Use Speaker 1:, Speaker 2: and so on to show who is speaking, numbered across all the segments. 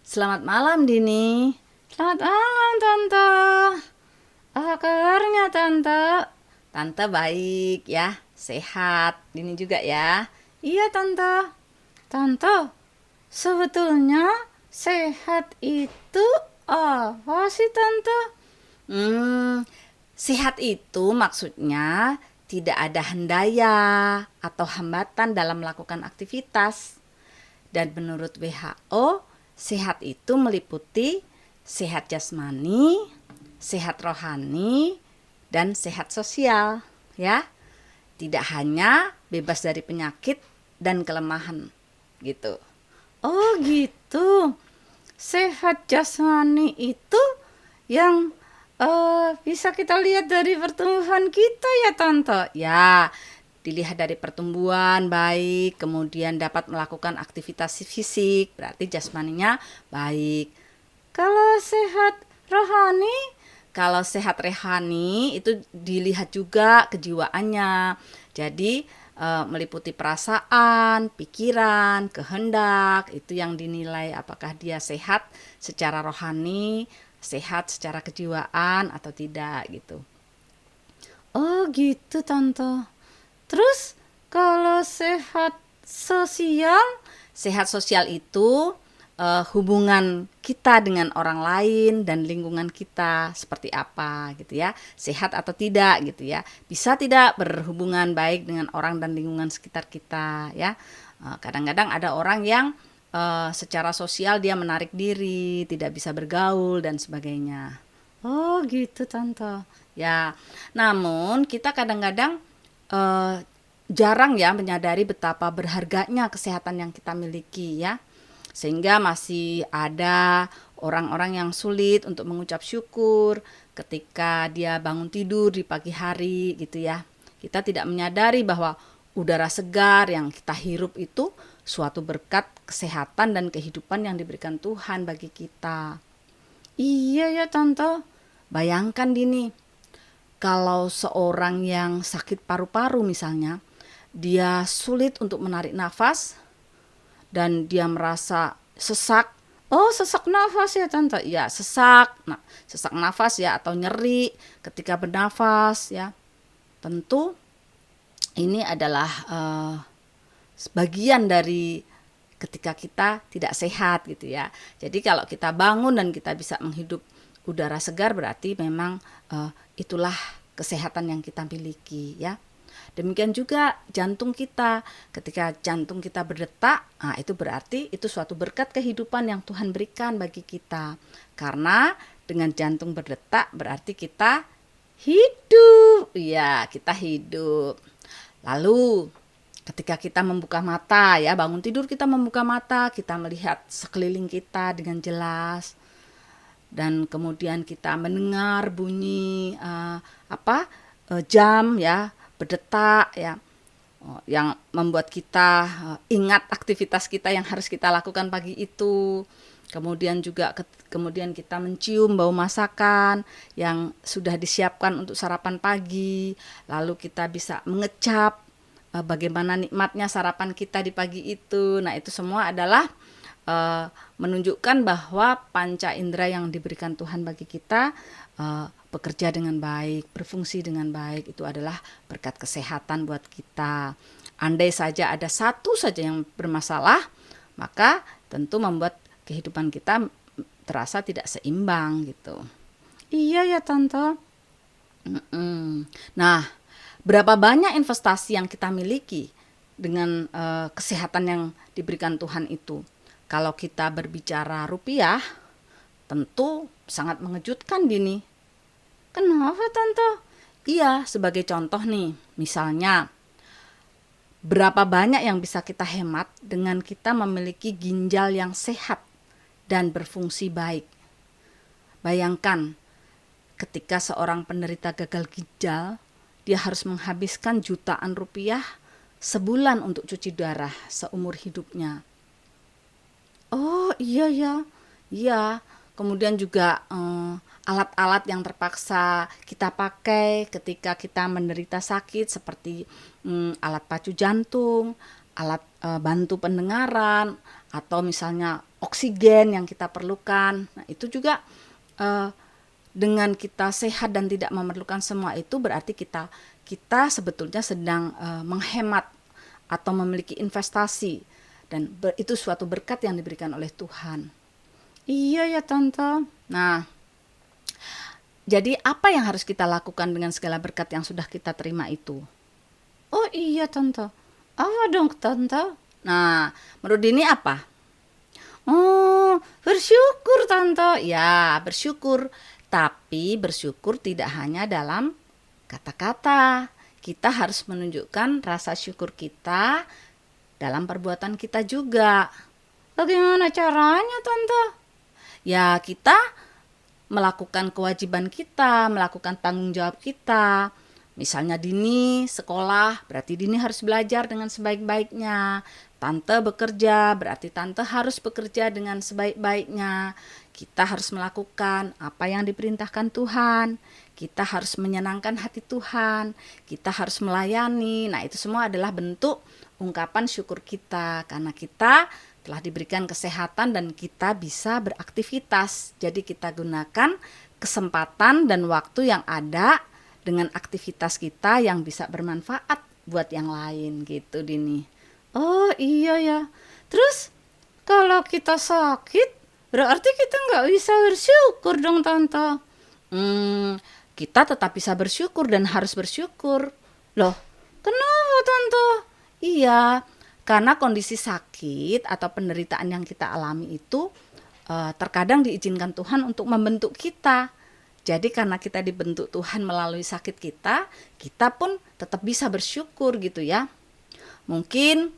Speaker 1: Selamat malam, Dini.
Speaker 2: Selamat malam, Tante. Apa kabarnya, Tante?
Speaker 1: Tante baik ya, sehat. Dini juga ya.
Speaker 2: Iya, Tante. Tante, sebetulnya sehat itu apa sih, Tante?
Speaker 1: Hmm, sehat itu maksudnya tidak ada hendaya atau hambatan dalam melakukan aktivitas. Dan menurut WHO, sehat itu meliputi sehat jasmani, sehat rohani, dan sehat sosial, ya. Tidak hanya bebas dari penyakit dan kelemahan, gitu.
Speaker 2: Oh, gitu. Sehat jasmani itu yang bisa kita lihat dari pertumbuhan kita ya, Tante.
Speaker 1: Ya, dilihat dari pertumbuhan baik, kemudian dapat melakukan aktivitas fisik, berarti jasmaninya baik.
Speaker 2: Kalau sehat rohani,
Speaker 1: Kalau sehat rohani itu dilihat juga kejiwaannya. Jadi meliputi perasaan, pikiran, kehendak, itu yang dinilai apakah dia sehat secara rohani, sehat secara kejiwaan atau tidak gitu.
Speaker 2: oh gitu, Tante. Terus kalau sehat sosial,
Speaker 1: Sehat sosial itu hubungan kita dengan orang lain dan lingkungan kita seperti apa gitu ya, sehat atau tidak gitu ya, bisa tidak berhubungan baik dengan orang dan lingkungan sekitar kita ya. Kadang-kadang ada orang yang secara sosial dia menarik diri, tidak bisa bergaul dan sebagainya
Speaker 2: oh gitu, Tante.
Speaker 1: ya. Namun kita kadang-kadang eh, jarang ya menyadari betapa berharganya kesehatan yang kita miliki ya, sehingga masih ada orang-orang yang sulit untuk mengucap syukur ketika dia bangun tidur di pagi hari gitu ya. Kita tidak menyadari bahwa udara segar yang kita hirup itu suatu berkat kesehatan dan kehidupan yang diberikan Tuhan bagi kita.
Speaker 2: Iya ya, Tante.
Speaker 1: Bayangkan Dini, kalau seorang yang sakit paru-paru misalnya, dia sulit untuk menarik nafas dan dia merasa sesak.
Speaker 2: Oh, sesak nafas ya, Tante.
Speaker 1: Ya, sesak. Nah, sesak nafas ya atau nyeri ketika bernafas ya. Tentu ini adalah sebagian dari ketika kita tidak sehat gitu ya. Jadi kalau kita bangun dan kita bisa menghidup udara segar berarti memang itulah kesehatan yang kita miliki ya. Demikian juga jantung kita, ketika jantung kita berdetak, nah itu berarti itu suatu berkat kehidupan yang Tuhan berikan bagi kita. Karena dengan jantung berdetak berarti kita hidup. Ya, kita hidup. Lalu ketika kita membuka mata ya, bangun tidur kita membuka mata, kita melihat sekeliling kita dengan jelas. Dan kemudian kita mendengar bunyi jam ya berdetak ya, yang membuat kita ingat aktivitas kita yang harus kita lakukan pagi itu. Kemudian juga kemudian kita mencium bau masakan yang sudah disiapkan untuk sarapan pagi. Lalu kita bisa mengecap bagaimana nikmatnya sarapan kita di pagi itu. Nah, itu semua adalah menunjukkan bahwa panca indera yang diberikan Tuhan bagi kita bekerja dengan baik, berfungsi dengan baik. Itu adalah berkat kesehatan buat kita. Andai saja ada satu saja yang bermasalah, maka tentu membuat kehidupan kita terasa tidak seimbang gitu.
Speaker 2: Iya ya, Tante.
Speaker 1: Nah, berapa banyak investasi yang kita miliki dengan kesehatan yang diberikan Tuhan itu? Kalau kita berbicara rupiah, tentu sangat mengejutkan Dini.
Speaker 2: Kenapa, Tante?
Speaker 1: Iya, sebagai contoh nih, misalnya berapa banyak yang bisa kita hemat dengan kita memiliki ginjal yang sehat dan berfungsi baik. Bayangkan, ketika seorang penderita gagal ginjal, dia harus menghabiskan jutaan rupiah sebulan untuk cuci darah seumur hidupnya.
Speaker 2: Oh, iya ya.
Speaker 1: Iya, kemudian juga alat-alat yang terpaksa kita pakai ketika kita menderita sakit seperti alat pacu jantung, alat bantu pendengaran, atau misalnya oksigen yang kita perlukan. Nah, itu juga dengan kita sehat dan tidak memerlukan semua itu berarti kita sebetulnya sedang menghemat atau memiliki investasi, dan itu suatu berkat yang diberikan oleh Tuhan.
Speaker 2: Iya ya Tante.
Speaker 1: Nah, jadi apa yang harus kita lakukan dengan segala berkat yang sudah kita terima itu?
Speaker 2: Oh iya Tante. Apa dong Tante?
Speaker 1: Nah, menurut Dini apa?
Speaker 2: Oh, bersyukur Tante.
Speaker 1: Ya, bersyukur. Tapi bersyukur tidak hanya dalam kata-kata. Kita harus menunjukkan rasa syukur kita dalam perbuatan kita juga.
Speaker 2: Bagaimana caranya Tante?
Speaker 1: Ya, kita melakukan kewajiban kita, melakukan tanggung jawab kita. Misalnya Dini sekolah, berarti Dini harus belajar dengan sebaik-baiknya. Tante bekerja, berarti Tante harus bekerja dengan sebaik-baiknya. Kita harus melakukan apa yang diperintahkan Tuhan. Kita harus menyenangkan hati Tuhan. Kita harus melayani. Nah, itu semua adalah bentuk ungkapan syukur kita, karena kita telah diberikan kesehatan dan kita bisa beraktivitas. Jadi kita gunakan kesempatan dan waktu yang ada dengan aktivitas kita yang bisa bermanfaat buat yang lain gitu, Dini.
Speaker 2: Oh iya ya. Terus kalau kita sakit, berarti kita nggak bisa bersyukur dong Tante.
Speaker 1: Kita tetap bisa bersyukur dan harus bersyukur. Loh,
Speaker 2: Kenapa Tante?
Speaker 1: iya, karena kondisi sakit atau penderitaan yang kita alami itu terkadang diizinkan Tuhan untuk membentuk kita. Jadi karena kita dibentuk Tuhan melalui sakit kita, kita pun tetap bisa bersyukur gitu ya. Mungkin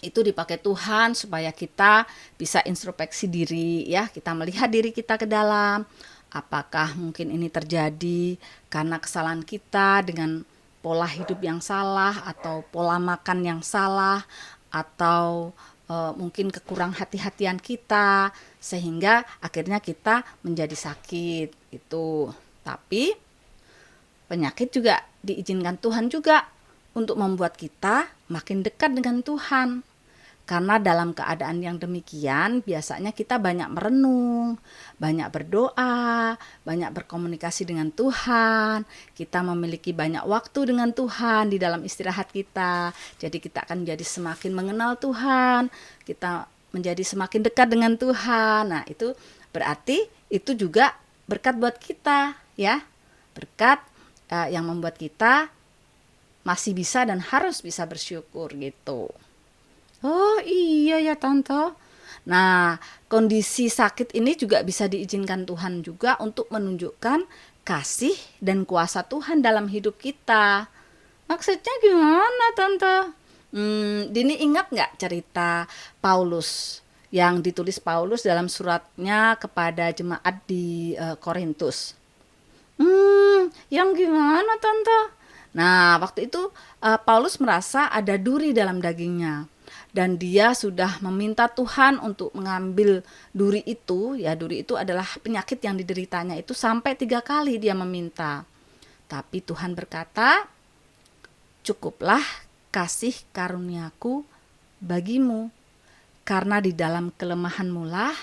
Speaker 1: itu dipakai Tuhan supaya kita bisa introspeksi diri ya, kita melihat diri kita ke dalam. Apakah mungkin ini terjadi karena kesalahan kita dengan pola hidup yang salah atau pola makan yang salah, atau mungkin kekurang hati-hatian kita sehingga akhirnya kita menjadi sakit itu. Tapi penyakit juga diizinkan Tuhan juga untuk membuat kita makin dekat dengan Tuhan. Karena dalam keadaan yang demikian biasanya kita banyak merenung, banyak berdoa, banyak berkomunikasi dengan Tuhan. Kita memiliki banyak waktu dengan Tuhan di dalam istirahat kita. Jadi kita akan menjadi semakin mengenal Tuhan, kita menjadi semakin dekat dengan Tuhan. Nah, itu berarti itu juga berkat buat kita ya. Berkat yang membuat kita masih bisa dan harus bisa bersyukur gitu.
Speaker 2: Oh iya ya Tante.
Speaker 1: Nah, kondisi sakit ini juga bisa diizinkan Tuhan juga untuk menunjukkan kasih dan kuasa Tuhan dalam hidup kita.
Speaker 2: Maksudnya gimana Tante?
Speaker 1: Dini ingat nggak cerita Paulus yang ditulis Paulus dalam suratnya kepada jemaat di Korintus?
Speaker 2: Yang gimana Tante?
Speaker 1: Nah, waktu itu Paulus merasa ada duri dalam dagingnya. Dan dia sudah meminta Tuhan untuk mengambil duri itu. Ya, duri itu adalah penyakit yang dideritanya itu, sampai 3 kali dia meminta. Tapi Tuhan berkata, cukuplah kasih karuniaku bagimu. Karena di dalam kelemahanmu lah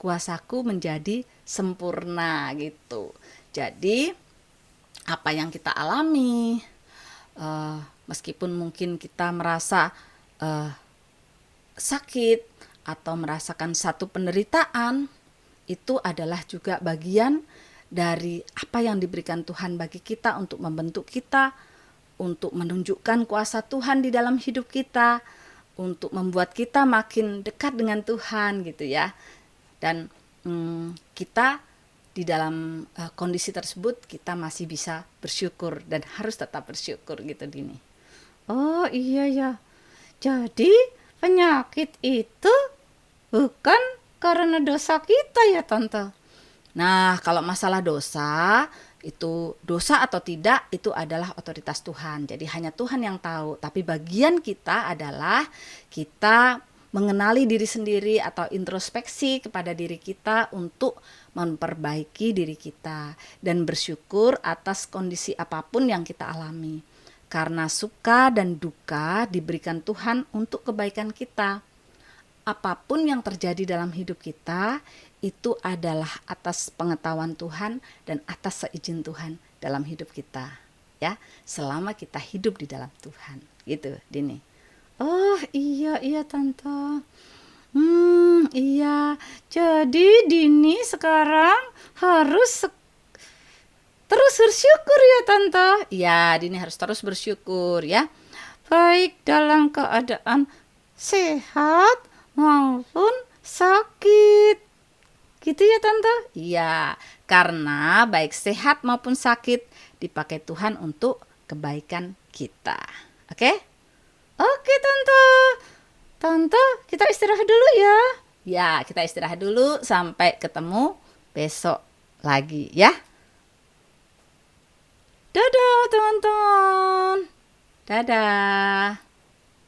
Speaker 1: kuasaku menjadi sempurna gitu. Jadi apa yang kita alami, meskipun mungkin kita merasa sakit atau merasakan satu penderitaan, itu adalah juga bagian dari apa yang diberikan Tuhan bagi kita untuk membentuk kita, untuk menunjukkan kuasa Tuhan di dalam hidup kita, untuk membuat kita makin dekat dengan Tuhan gitu ya. Dan kita di dalam kondisi tersebut kita masih bisa bersyukur dan harus tetap bersyukur gitu, Dini.
Speaker 2: Oh iya ya. Jadi penyakit itu bukan karena dosa kita ya Tante.
Speaker 1: Nah, kalau masalah dosa, itu dosa atau tidak itu adalah otoritas Tuhan. Jadi hanya Tuhan yang tahu. Tapi bagian kita adalah kita mengenali diri sendiri atau introspeksi kepada diri kita untuk memperbaiki diri kita dan bersyukur atas kondisi apapun yang kita alami. Karena suka dan duka diberikan Tuhan untuk kebaikan kita. apapun yang terjadi dalam hidup kita itu adalah atas pengetahuan Tuhan dan atas seizin Tuhan dalam hidup kita, ya, selama kita hidup di dalam Tuhan, gitu, Dini.
Speaker 2: Oh iya iya Tante. Iya. Jadi Dini sekarang harus terus bersyukur ya Tante.
Speaker 1: Ya, Dini harus terus bersyukur, ya.
Speaker 2: Baik dalam keadaan sehat maupun sakit. Gitu ya Tante?
Speaker 1: Iya, karena baik sehat maupun sakit dipakai Tuhan untuk kebaikan kita. Oke?
Speaker 2: Oke Tante. Tante, kita istirahat dulu ya.
Speaker 1: Ya, kita istirahat dulu sampai ketemu besok lagi, ya.
Speaker 2: Dadah teman-teman.
Speaker 1: Dadah.